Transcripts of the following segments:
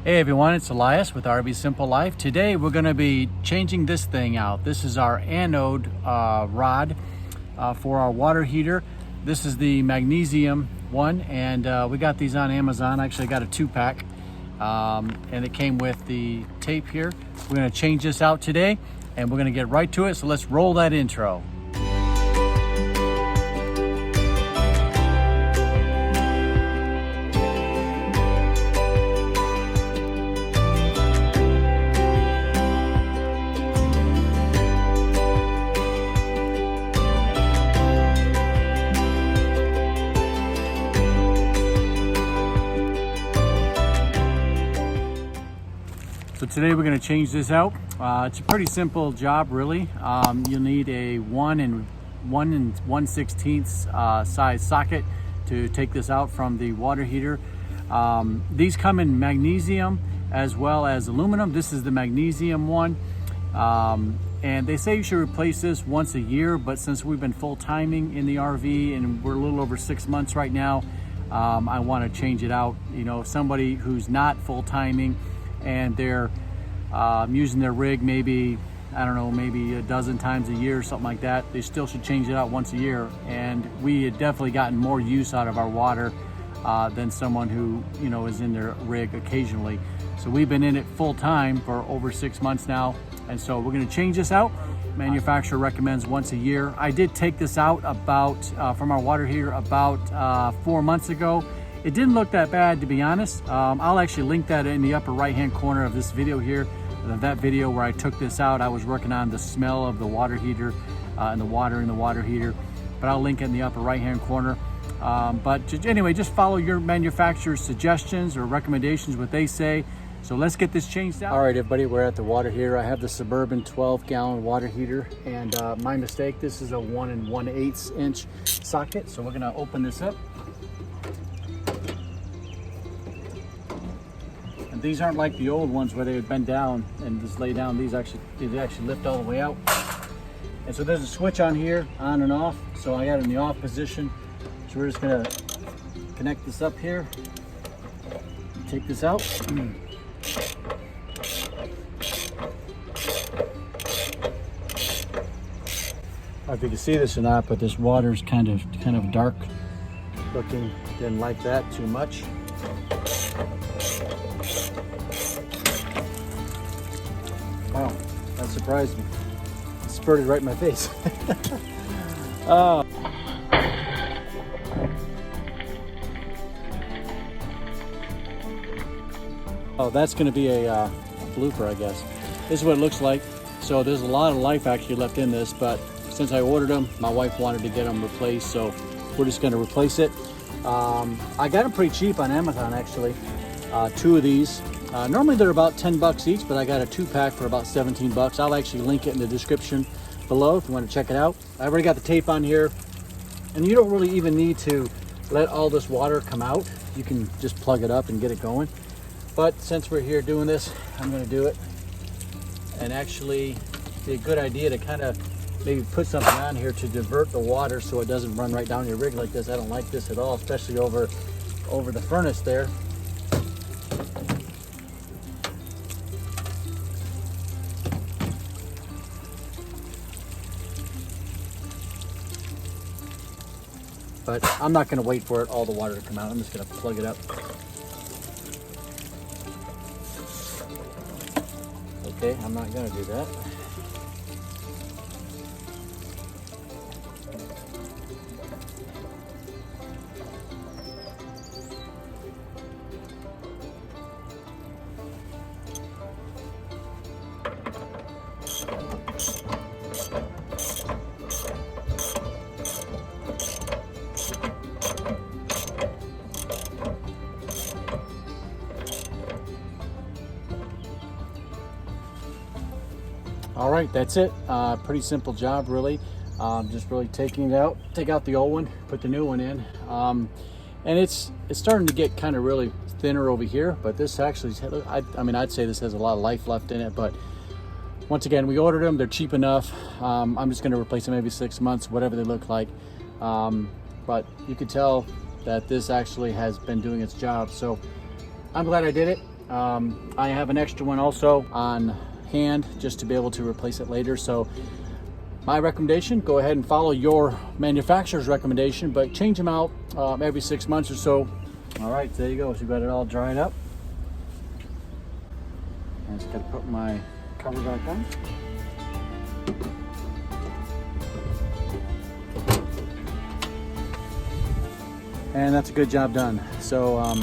Hey everyone, it's Elias with RV Simple Life. Today we're going to be changing this thing out. This is our anode rod for our water heater. This is the magnesium one, and we got these on Amazon. Actually, I got a 2-pack, and it came with the tape here. We're going to change this out today, and we're going to get right to it. So let's roll that intro. So today we're going to change this out. It's a pretty simple job, really. You'll need a 1 1/16 size socket to take this out from the water heater. These come in magnesium as well as aluminum. This is the magnesium one. And they say you should replace this once a year, but since we've been full-timing in the RV and we're a little over 6 months right now, I want to change it out. You know, somebody who's not full-timing and they're using their rig maybe, I don't know, maybe a dozen times a year or something like that, they still should change it out once a year. And we had definitely gotten more use out of our water than someone who, you know, is in their rig occasionally. So we've been in it full time for over 6 months now, and so we're going to change this out. Manufacturer recommends once a year. I did take this out about from our water heater about 4 months ago. It didn't look that bad, to be honest. I'll actually link that in the upper right hand corner of this video here. That video where I took this out, I was working on the smell of the water heater and the water in the water heater, but I'll link it in the upper right hand corner. Anyway, just follow your manufacturer's suggestions or recommendations, what they say. So let's get this changed out. All right, everybody, we're at the water heater. I have the Suburban 12-gallon water heater, and my mistake, this is a 1 1/8 inch socket. So we're gonna open this up. These aren't like the old ones where they would bend down and just lay down. These actually lift all the way out. And so there's a switch on here, on and off. So I got it in the off position. So we're just gonna connect this up here. Take this out. I don't know if you can see this or not, but this water's kind of dark looking. Didn't like that too much. Wow, that surprised me. It spurted right in my face. Oh, that's going to be a blooper, I guess. This is what it looks like. So there's a lot of life actually left in this, but since I ordered them, my wife wanted to get them replaced, so we're just going to replace it. I got them pretty cheap on Amazon, actually. 2 of these. Normally they're about 10 bucks each, but I got a 2-pack for about 17 bucks. I'll actually link it in the description below if you want to check it out. I already got the tape on here, and you don't really even need to let all this water come out. You can just plug it up and get it going. But since we're here doing this, I'm going to do it. And actually, it'd be a good idea to kind of maybe put something on here to divert the water so it doesn't run right down your rig like this. I don't like this at all, especially over the furnace there. But I'm not going to wait for all the water to come out. I'm just going to plug it up. Okay, I'm not going to do that. All right, that's it. Pretty simple job, really. Just really take out the old one, put the new one in. And it's starting to get kind of really thinner over here, but this actually, I mean, I'd say this has a lot of life left in it, but once again, we ordered them, they're cheap enough. I'm just gonna replace them every 6 months, whatever they look like. But you could tell that this actually has been doing its job. So I'm glad I did it. I have an extra one also on hand just to be able to replace it later. So my recommendation, go ahead and follow your manufacturer's recommendation, but change them out every 6 months or so. All right, there you go. So you got it all dried up. I just got to put my cover back on. And that's a good job done. So,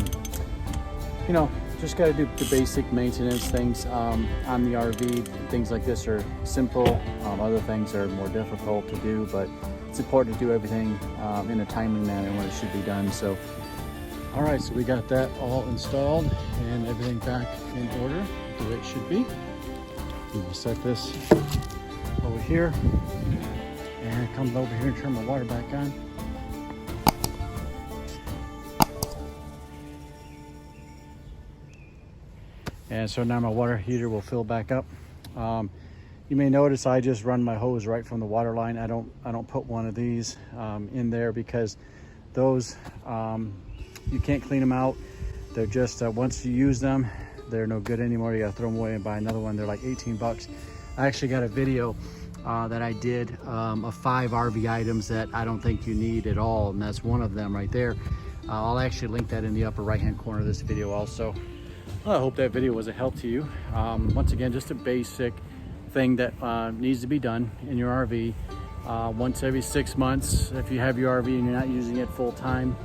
you know, just got to do the basic maintenance things on the RV. Things like this are simple. Other things are more difficult to do, but it's important to do everything in a timely manner when it should be done. So, all right, so we got that all installed and everything back in order the way it should be. We will set this over here and come over here and turn my water back on. And so now my water heater will fill back up. You may notice I just run my hose right from the water line. I don't put one of these in there because those you can't clean them out. They're just once you use them, they're no good anymore. You gotta throw them away and buy another one. They're like 18 bucks. I actually got a video that I did of 5 RV items that I don't think you need at all, and that's one of them right there. I'll actually link that in the upper right hand corner of this video also. Well, I hope that video was a help to you. Once again, just a basic thing that needs to be done in your RV. Once every 6 months, if you have your RV and you're not using it full time,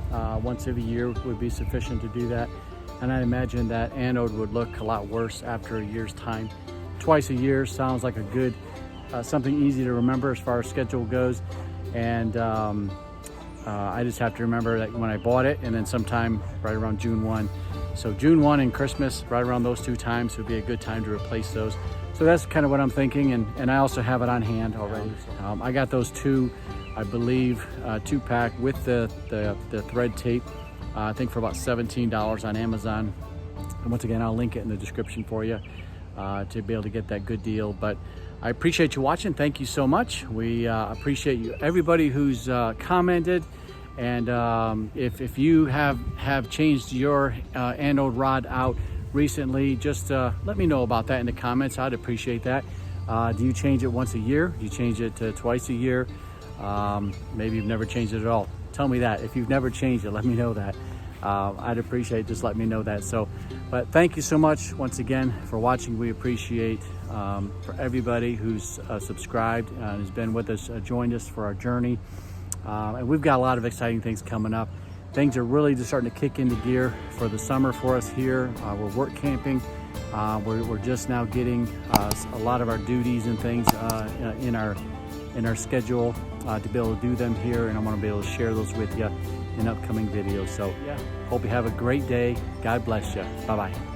once every year would be sufficient to do that. And I imagine that Anode would look a lot worse after a year's time. Twice a year sounds like a good, something easy to remember as far as schedule goes. And I just have to remember that when I bought it, and then sometime right around June 1. So June 1 and Christmas, right around those 2 times would be a good time to replace those. So that's kind of what I'm thinking, and I also have it on hand already. I got those 2, I believe, 2-pack with the thread tape, I think for about $17 on Amazon. And once again, I'll link it in the description for you to be able to get that good deal. But I appreciate you watching. Thank you so much. We appreciate you, everybody who's commented. And if you have changed your Anode rod out recently, just let me know about that in the comments. I'd appreciate that. Do you change it once a year? Do you change it twice a year? Maybe you've never changed it at all. Tell me that. If you've never changed it, let me know that. I'd appreciate just let me know that. So, but thank you so much once again for watching. We appreciate for everybody who's subscribed and has been with us, joined us for our journey. And we've got a lot of exciting things coming up. Things are really just starting to kick into gear for the summer for us here. We're work camping. We're just now getting a lot of our duties and things in our schedule to be able to do them here, and I'm going to be able to share those with you in upcoming videos. So yeah, hope you have a great day. God bless you. Bye-bye.